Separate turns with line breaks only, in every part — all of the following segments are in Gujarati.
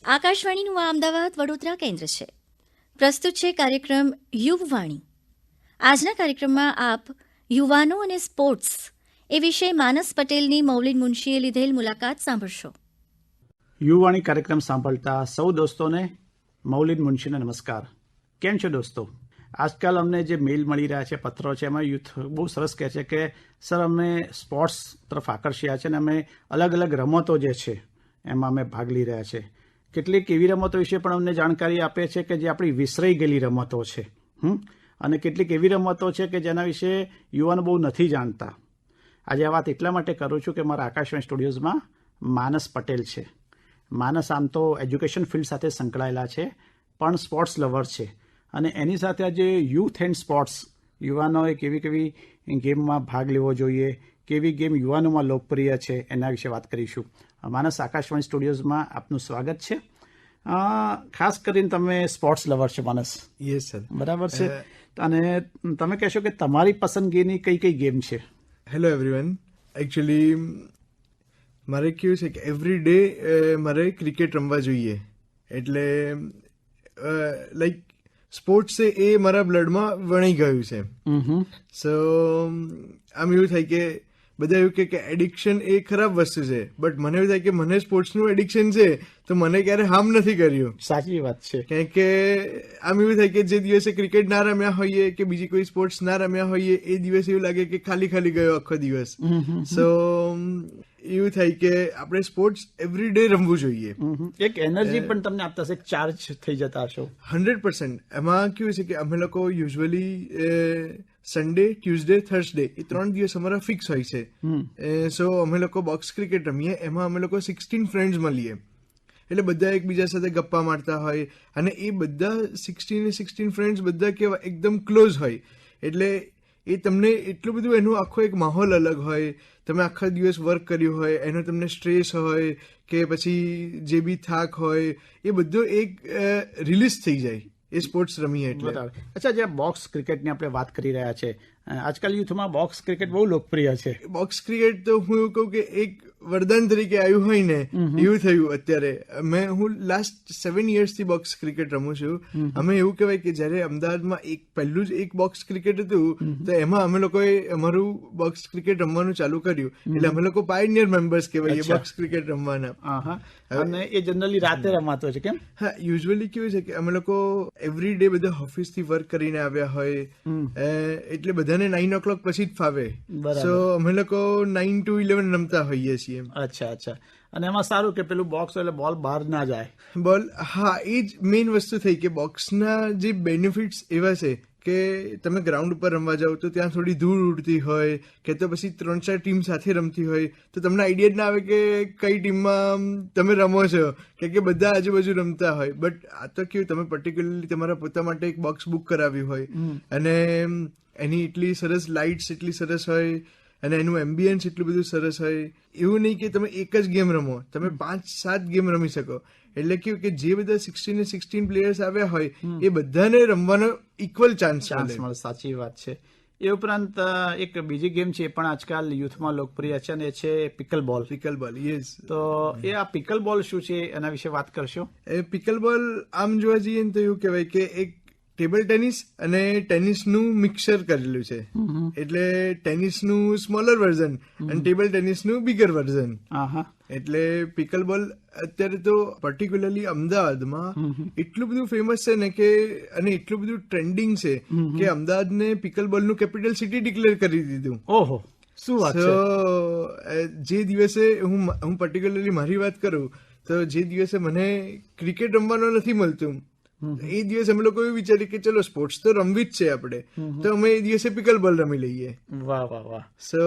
આકાશવાણીનું આ અમદાવાદ વડોદરા કેન્દ્ર છે. પ્રસ્તુત છે કાર્યક્રમ યુવવાણી. આજના કાર્યક્રમમાં આપ યુવાનો અને સ્પોર્ટ્સ એ વિશે માનસ પટેલની મૌલિન મુનશીએ લીધેલ મુલાકાત સાંભળશો.
યુવાણી કાર્યક્રમ સાંભળતા સૌ દોસ્તોને મૌલિન મુનશીને નમસ્કાર. કેમ છો દોસ્તો? આજકાલ અમને જે મેઇલ મળી રહ્યા છે, પત્રો છે, એમાં યુથ બહુ સરસ કહે છે કે સર અમે સ્પોર્ટ્સ તરફ આકર્ષ્યા છે અને અમે અલગ અલગ રમતો જે છે એમાં અમે ભાગ લઈ રહ્યા છે. કેટલીક એવી રમતો વિશે પણ અમને જાણકારી આપે છે કે જે આપણી વિસરાઈ ગયેલી રમતો છે, અને કેટલીક એવી રમતો છે કે જેના વિશે યુવાનો બહુ નથી જાણતા. આજે આ વાત એટલા માટે કરું છું કે મારા આકાશવાણી સ્ટુડિયોઝમાં માનસ પટેલ છે. માનસ આમ તો એજ્યુકેશન ફિલ્ડ સાથે સંકળાયેલા છે, પણ સ્પોર્ટ્સ લવર છે, અને એની સાથે આજે યુથ એન્ડ સ્પોર્ટ્સ, યુવાનોએ કેવી ગેમમાં ભાગ લેવો જોઈએ, કેવી ગેમ યુવાનોમાં લોકપ્રિય છે, એના વિશે વાત કરીશું. માનસ, આકાશવાણી સ્ટુડિયોઝમાં આપનું સ્વાગત છે. ખાસ કરીને તમે સ્પોર્ટ્સ લવર છો માનસ.
Yes sir.
બરાબર છે. અને તમે કહેશો કે તમારી પસંદગીની કઈ ગેમ છે?
Hello everyone. એકચ્યુઅલી મારે કેવું છે કે એવરી ડે મારે ક્રિકેટ રમવા જોઈએ, એટલે લાઈક સ્પોર્ટ્સ છે એ મારા બ્લડમાં વણી ગયું છે. સો આમ એવું થાય કે બધા એવું કે એડિક્શન એ ખરાબ વસ્તુ છે, બટ મને એવું થાય કે મને સ્પોર્ટ્સનું એડિક્શન છે તો મને ક્યારે હાર્મ નથી કર્યું.
સાચી વાત છે.
કારણ કે આમ એવું થાય કે જે દિવસે ક્રિકેટ ના રમ્યા હોઈએ કે બીજી કોઈ સ્પોર્ટ્સ ના રમ્યા હોઈએ એ દિવસે એવું લાગે કે ખાલી ગયો આખો દિવસ. સો એવું થાય કે આપણે સ્પોર્ટ્સ એવરી ડે રમવું જોઈએ.
એક એનર્જી પણ તમને આપતા હશે, ચાર્જ થઈ જતા હશો.
100%. એમાં કેવું છે કે અમે લોકો યુઝ્યુઅલી સન્ડે, ટ્યુઝડે, થર્સડે એ 3 દિવસ અમારા ફિક્સ હોય છે. સો અમે લોકો બોક્સ ક્રિકેટ રમીએ. એમાં અમે લોકો 16 ફ્રેન્ડ્સ મળીએ, એટલે બધા એકબીજા સાથે ગપ્પા મારતા હોય, અને એ બધા 16 ફ્રેન્ડ્સ બધા કેવા એકદમ ક્લોઝ હોય, એટલે એ તમને એટલું બધું એનું આખો એક માહોલ અલગ હોય. તમે આખા દિવસ વર્ક કર્યું હોય, એનો તમને સ્ટ્રેસ હોય કે પછી જે બી થાક હોય એ બધું એક રિલીઝ થઈ જાય એ સ્પોર્ટ્સ રમીએ એટલે.
અચ્છા, જે બોક્સ ક્રિકેટની આપણે વાત કરી રહ્યા છે, આજકાલ યુથમાં બોક્સ ક્રિકેટ બહુ લોકપ્રિય છે.
બોક્સ ક્રિકેટ તો હું એવું કહું કે એક વરદાન તરીકે આવ્યું હોય ને એવું થયું અત્યારે. હું લાસ્ટ 7 yearsથી બોક્સ ક્રિકેટ રમું છું. અમે એવું કહેવાય કે જ્યારે અમદાવાદમાં પહેલું જ એક બોક્સ ક્રિકેટ હતું તો એમાં અમે લોકોએ અમારું બોક્સ ક્રિકેટ રમવાનું ચાલુ કર્યું, એટલે અમે લોકો પાયનિયર મેમ્બર્સ કહેવાય બોક્સ ક્રિકેટ રમવાના.
અને એ જનરલી રાતે રમાતો છે, કેમ?
હા, યુઝ્યુઅલી કેવું છે કે અમે લોકો એવરી ડે બધા ઓફિસથી વર્ક કરીને આવ્યા હોય, એટલે બધાને 9 o'clock પછી જ ફાવે. સો અમે લોકો 9 to 11 રમતા હોઈએ છીએ.
અચ્છા. અને એમાં સારું કે પેલું બોક્સ એટલે બોલ બહાર ના જાય.
બોલ, હા, એ જ મેઇન વસ્તુ થઈ કે બોક્સના જે બેનિફિટ્સ એવા છે કે તમે ગ્રાઉન્ડ ઉપર રમવા જાઓ તો ત્યાં થોડી ધૂળ ઉડતી હોય કે તો પછી 3-4 ટીમ સાથે રમતી હોય તો તમને આઈડિયા જ ના આવે કે કઈ ટીમમાં તમે રમો છો, કે બધા આજુબાજુ રમતા હોય. બટ આ તો કેવું, તમે પર્ટિક્યુલરલી તમારા પોતા માટે એક બોક્સ બુક કરાવ્યું હોય, અને એની એટલી સરસ લાઇટ્સ એટલી સરસ હોય, અને એનું એમ્બિયન્સ એટલું બધું સરસ હોય. એવું નહીં કે તમે એક જ ગેમ રમો, તમે 5-7 ગેમ રમી શકો. એટલે કેવું કે જે બધા 16 પ્લેયર્સ આવ્યા હોય એ બધાને રમવાનો ઇક્વલ ચાન્સ મળે.
સાચી વાત છે. એ ઉપરાંત એક બીજી ગેમ છે, એ પણ આજકાલ યુથમાં લોકપ્રિય છે, અને એ છે પિકલ બોલ.
યસ.
તો એ આ પિકલ બોલ શું છે એના વિશે વાત કરશો?
એ પિકલ બોલ આમ જોવા જઈએ ને તો એવું કહેવાય કે એક ટેબલ ટેનિસ અને ટેનિસનું મિક્સર કરેલું છે. એટલે ટેનિસનું સ્મોલર વર્ઝન અને ટેબલ ટેનિસનું બિગર વર્ઝન. એટલે પિકલ બોલ અત્યારે તો પર્ટિક્યુલરલી અમદાવાદમાં એટલું બધું ફેમસ છે ને કે, અને એટલું બધું ટ્રેન્ડિંગ છે કે અમદાવાદને પિકલ બોલનું કેપિટલ સિટી ડિક્લેર કરી દીધું.
ઓહો, શું વાત છે!
જે દિવસે હું પર્ટિક્યુલરલી મારી વાત કરું તો જે દિવસે મને ક્રિકેટ રમવાનું નથી મળતું એ દિવસે અમે લોકો એવું વિચારીએ કે ચલો સ્પોર્ટ્સ તો રમવી જ છે આપણે, તો અમે એ દિવસે પિકલ બોલ રમી લઈએ.
વાહ.
સો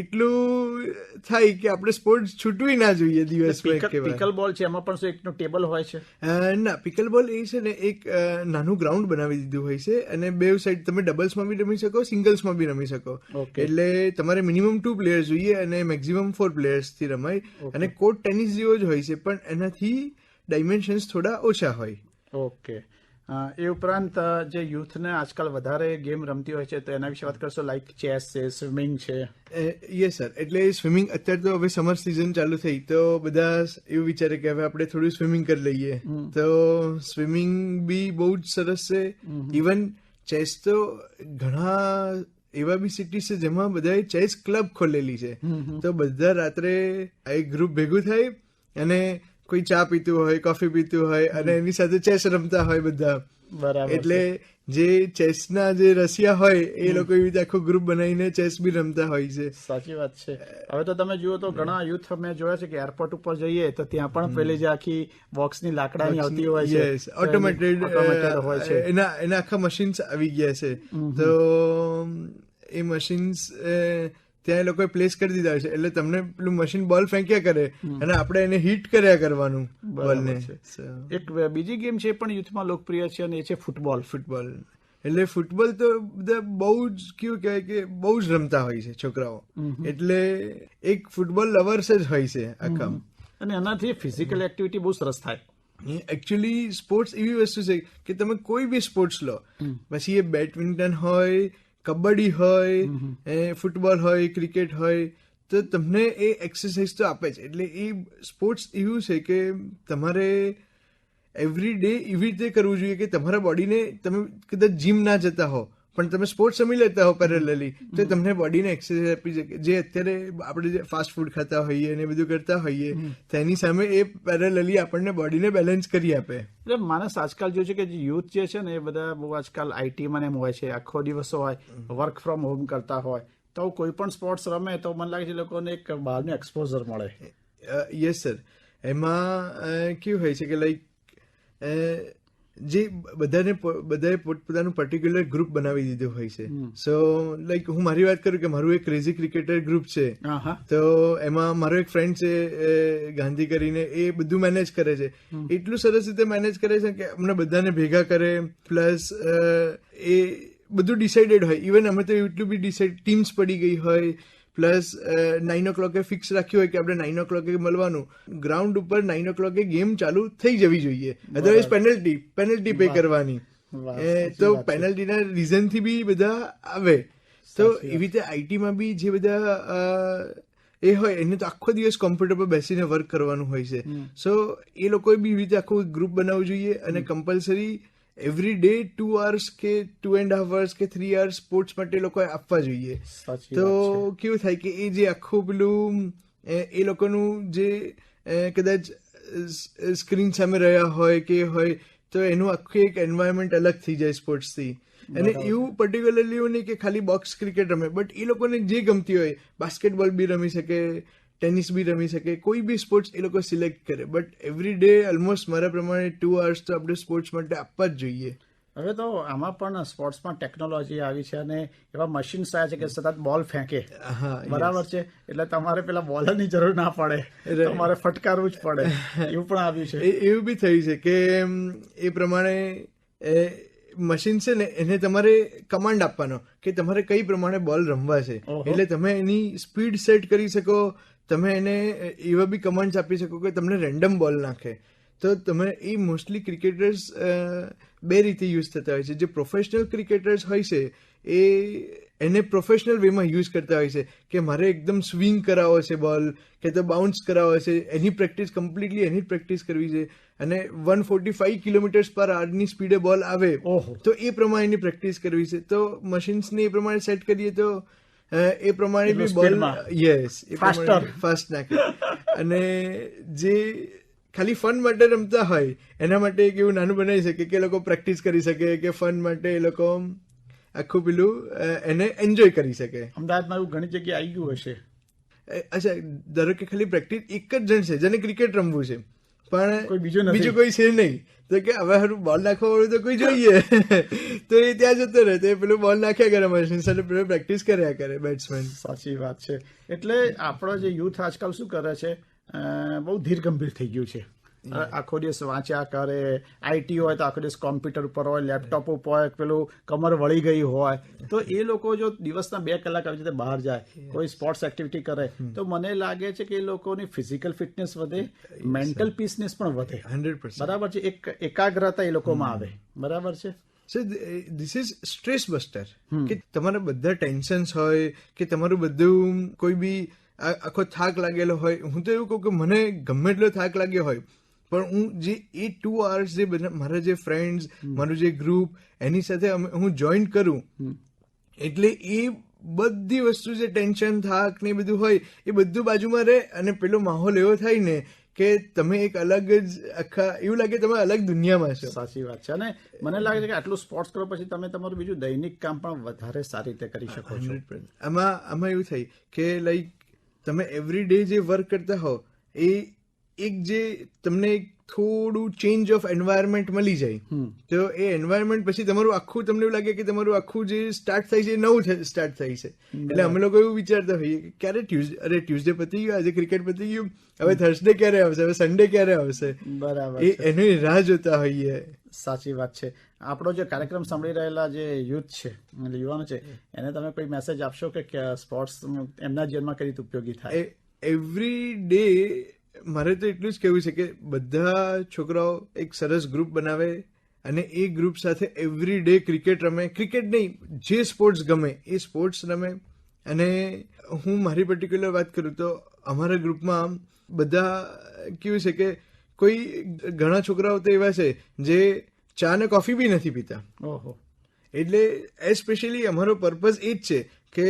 એટલું થાય કે આપણે સ્પોર્ટ્સ છૂટવી ના જોઈએ દિવસ.
પિકલ બોલ છે એમાં પણ શું એકનું ટેબલ હોય છે?
ના, પિકલ બોલ એ છે ને એક નાનું ગ્રાઉન્ડ બનાવી દીધું હોય છે, અને બે સાઈડ તમે ડબલ્સમાં બી રમી શકો, સિંગલ્સમાં બી રમી શકો. એટલે તમારે મિનિમમ 2 players જોઈએ અને મેક્સિમમ 4 players થી રમાય. અને કોર્ટ ટેનિસ જેવો જ હોય છે, પણ એનાથી ડાયમેન્શન્સ થોડા ઓછા હોય.
ઓકે. એ ઉપરાંત જે યુથને આજકાલ વધારે ગેમ રમતી હોય છે તો એના વિશે વાત કરશો, લાઈક ચેસ છે, સ્વિમિંગ છે.
યસ સર, એટલે સ્વિમિંગ અત્યારે તો હવે સમર સિઝન ચાલુ થઈ તો બધા એવું વિચારે કે હવે આપણે થોડું સ્વિમિંગ કરી લઈએ, તો સ્વિમિંગ બી બહુ જ સરસ છે. ઇવન ચેસ તો ઘણા એવા બી સિટી છે જેમાં બધાએ ચેસ ક્લબ ખોલેલી છે, તો બધા રાત્રે એક ગ્રુપ ભેગું થાય અને કોઈ ચા પીતું હોય, કોફી પીતું હોય અને એની સાથે ચેસ રમતા હોય બધા.
બરાબર.
એટલે જે ચેસના જે રસિયા હોય એ લોકો એવી રીતે આખો ગ્રુપ બનાવીને ચેસ બી રમતા હોય છે.
સાચી વાત છે. હવે તો તમે જુઓ તો ઘણા યુથ મેં જોયા છે કે એરપોર્ટ ઉપર જઈએ તો ત્યાં પણ પેલી જે આખી બોક્સની લાકડાની આવતી હોય છે,
ઓટોમેટેડ
હોય છે,
એના આખા મશીન્સ આવી ગયા છે. તો એ મશીન્સ ત્યાં એ લોકોએ પ્લેસ કરી દીધા હોય છે, એટલે તમને પેલું મશીન બોલ ફેંક્યા કરે અને આપણે એને હિટ કર્યા કરવાનું બોલને.
એક બીજી ગેમ છે પણ યુથમાં લોકપ્રિય છે અને એ છે ફૂટબોલ.
એટલે ફૂટબોલ તો બધા બહુ જ કેવું કહેવાય કે બહુ જ રમતા હોય છે છોકરાઓ, એટલે એક ફૂટબોલ લવર્સ જ હોય છે આખા.
અને એનાથી ફિઝિકલ એક્ટિવિટી બહુ સરસ થાય.
એકચ્યુઅલી સ્પોર્ટ્સ એવી વસ્તુ છે કે તમે કોઈ બી સ્પોર્ટ્સ લો, પછી એ બેડમિન્ટન હોય, કબડ્ડી હોય, ફૂટબોલ હોય, ક્રિકેટ હોય, તો તમને એ એક્સરસાઇઝ તો આપે જ. એટલે એ સ્પોર્ટ્સ એવું છે કે તમારે એવરી ડે એવી રીતે કરવું જોઈએ કે તમારા બોડીને, તમે કદાચ જીમ ના જતા હો પણ તમે સ્પોર્ટ્સ રમી લેતા હો પેરેલલી, તો તમને બોડીને એક્સરસાઇઝ આપી શકે. જે અત્યારે આપણે જે ફાસ્ટ ફૂડ ખાતા હોઈએ અને બધું કરતા હોઈએ તેની સામે એ પેરેલલી આપણને બોડીને બેલેન્સ કરી આપે.
એટલે માણસ આજકાલ જોયું છે કે યુથ જે છે ને એ બધા બહુ આજકાલ આઈટીમાં એમ હોય છે, આખો દિવસો હોય, વર્ક ફ્રોમ હોમ કરતા હોય, તો કોઈ પણ સ્પોર્ટ્સ રમે તો મને લાગે છે લોકોને એક બહારનું એક્સપોઝર મળે.
યસ સર, એમાં કેવું હોય છે કે લાઈક જે બધાએ પોતપોતાનું પર્ટિક્યુલર ગ્રુપ બનાવી દીધું હોય છે. સો લાઈક હું મારી વાત કરું કે મારું એક ક્રેઝી ક્રિકેટર ગ્રુપ છે, તો એમાં મારો એક ફ્રેન્ડ છે ગાંધી કરીને, એ બધું મેનેજ કરે છે. એટલું સરસ રીતે મેનેજ કરે છે કે અમને બધાને ભેગા કરે, પ્લસ એ બધું ડિસાઇડેડ હોય. ઇવન અમે તો એટલું બી ડિસાઇડ ટીમ્સ પડી ગઈ હોય, પ્લસ 9 o'clock ફિક્સ રાખ્યું હોય કે આપણે 9 o'clock મળવાનું. ગ્રાઉન્ડ ઉપર 9 o'clock ગેમ ચાલુ થઈ જવી જોઈએ, અધરવાઇઝ પેનલ્ટી પે કરવાની. તો પેનલ્ટીના રીઝનથી બી બધા આવે. તો એવી રીતે આઈટીમાં બી જે બધા એ હોય એને તો આખો દિવસ કોમ્પ્યુટર પર બેસીને વર્ક કરવાનું હોય છે. સો એ લોકોએ બી એવી રીતે આખું ગ્રુપ બનાવવું જોઈએ અને કમ્પલસરી એવરી ડે 2 hours કે 2.5 hours કે 3 hours સ્પોર્ટ્સ માટે લોકોએ આપવા જોઈએ. તો કેવું થાય કે એ જે આખું પેલું એ લોકોનું જે કદાચ સ્ક્રીન સામે રહ્યા હોય કે હોય તો એનું આખું એક એન્વાયરમેન્ટ અલગ થઈ જાય સ્પોર્ટ્સથી. અને એવું પર્ટિક્યુલરલી એવું નહીં કે ખાલી બોક્સ ક્રિકેટ રમે, બટ એ લોકોને જે ગમતી હોય, બાસ્કેટબોલ બી રમી શકે, ટેનિસ બી રમી શકે, કોઈ બી સ્પોર્ટ્સ એ લોકો સિલેક્ટ કરે. બટ એવરી ડે ઓલમોસ્ટ મારા પ્રમાણે 2 hours તો આપણે સ્પોર્ટ્સ માટે આપવા જ જોઈએ.
હવે તો આમાં પણ સ્પોર્ટ્સમાં ટેકનોલોજી આવી છે અને એવા મશીન્સ આવ્યા છે કે સતત બોલ ફેંકે. બરાબર છે, એટલે તમારે પેલા બોલરની જરૂર ના પડે, તમારે ફટકારવું જ પડે, એવું પણ આવ્યું છે.
એવું બી થયું છે કે એ પ્રમાણે મશીન છે ને એને તમારે કમાન્ડ આપવાનો કે તમારે કઈ પ્રમાણે બોલ રમવા છે. એટલે તમે એની સ્પીડ સેટ કરી શકો, તમે એને એવા બી કમાન્ડ્સ આપી શકો કે તમને રેન્ડમ બોલ નાખે. તો તમે એ મોસ્ટલી ક્રિકેટર્સ બે રીતે યુઝ થતા હોય છે. જે પ્રોફેશનલ ક્રિકેટર્સ હોય છે એ એને પ્રોફેશનલ વેમાં યુઝ કરતા હોય છે કે મારે એકદમ સ્વિંગ કરાવવો છે બોલ કે તો બાઉન્સ કરાવવો છે, એની પ્રેક્ટિસ કમ્પ્લીટલી એની પ્રેક્ટિસ કરવી છે. અને 145 km/h ની સ્પીડે બોલ આવે તો એ પ્રમાણેની પ્રેક્ટિસ કરવી છે. તો મશીન્સને એ પ્રમાણે સેટ કરીએ તો એ પ્રમાણે બી બોલ ફાસ્ટ નાખે. અને જે ખાલી ફન માટે રમતા હોય એના માટે એક એવું નાનું બનાવી શકે કે લોકો પ્રેક્ટિસ કરી શકે, કે ફન માટે એ લોકો આખું પેલું એને એન્જોય કરી શકે.
અમદાવાદમાં એવું ઘણી જગ્યાએ આવી ગયું હશે.
અચ્છા, ધારો કે ખાલી પ્રેક્ટિસ એક જ જણ છે જેને ક્રિકેટ રમવું છે પણ
બીજું
કોઈ છે નહીં, તો કે હવે હારું બોલ નાખવા વાળું તો કોઈ જોઈએ, તો એ ત્યાં જતો રહે, તો પેલું બોલ નાખ્યા કરે મશીન સાથે, પેલું પ્રેક્ટિસ કર્યા કરે બેટ્સમેન.
સાચી વાત છે. એટલે આપણો જે યુથ આજકાલ શું કરે છે, બહુ ધીર ગંભીર થઈ ગયું છે. આખો દિવસ વાંચ્યા કરે, આઈટી હોય તો આખો દિવસ કોમ્પ્યુટર ઉપર હોય, લેપટોપ ઉપર હોય, પેલું કમર વળી ગઈ હોય, તો એ લોકો જો દિવસના 2 કલાક આવી રીતે બહાર જાય, કોઈ સ્પોર્ટ્સ એક્ટિવિટી કરે, તો મને લાગે છે કે એ લોકોની ફિઝિકલ ફિટનેસ વધે, મેન્ટલ પીસનેસ પણ વધે.
100%.
બરાબર છે, એક એકાગ્રતા એ લોકોમાં આવે. બરાબર છે.
So this is stress buster, કે તમારા બધા ટેન્શન્સ હોય, કે તમારું બધું કોઈ બી આખો થાક લાગેલો હોય. હું તો એવું કહું કે મને ગમે એટલો થાક લાગ્યો હોય, પણ હું જે એ 2 hours જે મારા જે ફ્રેન્ડ્સ, મારું જે ગ્રુપ, એની સાથે હું જોઈન કરું, એટલે એ બધી વસ્તુ જે ટેન્શન, થાક ને બધું હોય એ બધું બાજુમાં રહે, અને પેલો માહોલ એવો થાય ને કે તમે એક અલગ જ આખા, એવું લાગે તમે અલગ દુનિયામાં છો.
સાચી વાત છે. અને મને લાગે છે કે આટલું સ્પોર્ટ્સ કરો પછી તમે તમારું બીજું દૈનિક કામ પણ વધારે સારી રીતે કરી શકો છો.
100%. આમાં એવું થાય કે લાઈક તમે એવરી ડે જે વર્ક કરતા હો, એ એક જે તમને એક થોડું ચેન્જ ઓફ એન્વાયરમેન્ટ મળી જાય, તો એ એન્વાયરમેન્ટ પછી તમારું આખું, તમને એવું લાગે કે તમારું આખું જે સ્ટાર્ટ થાય છે એ નવું સ્ટાર્ટ થાય છે. એટલે અમે લોકો એવું વિચારતા હોઈએ કે ક્યારે ટ્યુઝડે પતી ગયું, આજે ક્રિકેટ પતી ગયું, હવે થર્સડે ક્યારે આવશે, હવે સન્ડે ક્યારે આવશે.
બરાબર,
એની રાહ જોતા હોઈએ.
સાચી વાત છે. આપણો જે કાર્યક્રમ સાંભળી રહેલા જે યુથ છે, એટલે યુવાનો છે, એને તમે કોઈ મેસેજ આપશો કે સ્પોર્ટ્સ એમના જીવનમાં કઈ રીતે ઉપયોગી થાય?
એવરી ડે મારે તો એટલું જ કહેવું છે કે બધા છોકરાઓ એક સરસ ગ્રુપ બનાવે, અને એ ગ્રુપ સાથે એવરી ડે ક્રિકેટ રમે. ક્રિકેટ નહીં, જે સ્પોર્ટ્સ ગમે એ સ્પોર્ટ્સ રમે. અને હું મારી પર્ટિક્યુલર વાત કરું તો અમારા ગ્રુપમાં બધા કેવું છે કે કોઈ ઘણા છોકરાઓ તો એવા છે જે ચા ને કોફી બી નથી પીતા.
ઓહો.
એટલે એસ્પેશિયલી અમારો પર્પઝ એ જ છે કે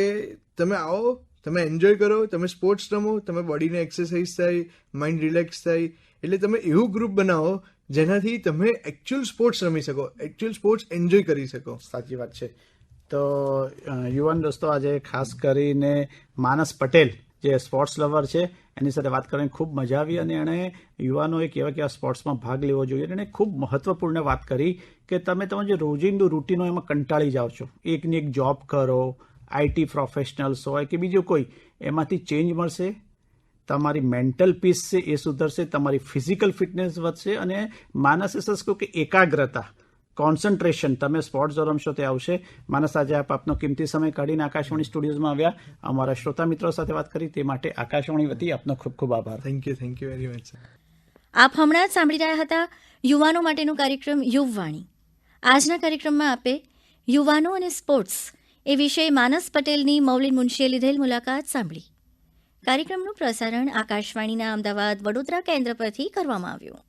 તમે આવો, તમે એન્જોય કરો, તમે સ્પોર્ટ્સ રમો, તમે બોડીને એક્સરસાઇઝ થાય, માઇન્ડ રિલેક્સ થાય. એટલે તમે એવું ગ્રુપ બનાવો જેનાથી તમે એકચ્યુઅલ સ્પોર્ટ્સ રમી શકો, એકચ્યુઅલ સ્પોર્ટ્સ એન્જોય કરી શકો.
સાચી વાત છે. તો યુવાન દોસ્તો, આજે ખાસ કરીને માનસ પટેલ જે સ્પોર્ટ્સ લવર છે એની સાથે વાત કરીને ખૂબ મજા આવી, અને એણે યુવાનોએ કેવા સ્પોર્ટ્સમાં ભાગ લેવો જોઈએ. એણે ખૂબ મહત્વપૂર્ણ વાત કરી કે તમે તમારું જે રોજિંદુ રૂટીન હોય એમાં કંટાળી જાઓ છો, એકની એક જોબ કરો, આઈટી પ્રોફેશનલ્સ હોય કે બીજું કોઈ, એમાંથી ચેન્જ મળશે, તમારી મેન્ટલ પીસ છે એ સુધરશે, તમારી ફિઝિકલ ફિટનેસ વધશે, અને માનસ સસ કહું કે એકાગ્રતા, કોન્સન્ટ્રેશન, તમે સ્પોર્ટ્સ જો રમશો તે આવશે. માનસ, આજે આપ આપનો કિંમતી સમય કાઢીને આકાશવાણી સ્ટુડિયોઝમાં આવ્યા, અમારા શ્રોતા મિત્રો સાથે વાત કરી, તે માટે આકાશવાણી વતી આપનો ખૂબ ખૂબ આભાર.
Thank you very much.
આપ હમણાં જ સાંભળી રહ્યા હતા યુવાનો માટેનો કાર્યક્રમ યુવવાણી. આજના કાર્યક્રમમાં આપે યુવાનો અને સ્પોર્ટ્સ એ વિશે માનસ પટેલની મૌલિન મુનશીએ લીધેલ મુલાકાત સાંભળી. કાર્યક્રમનું પ્રસારણ આકાશવાણીના અમદાવાદ વડોદરા કેન્દ્ર પરથી કરવામાં આવ્યું.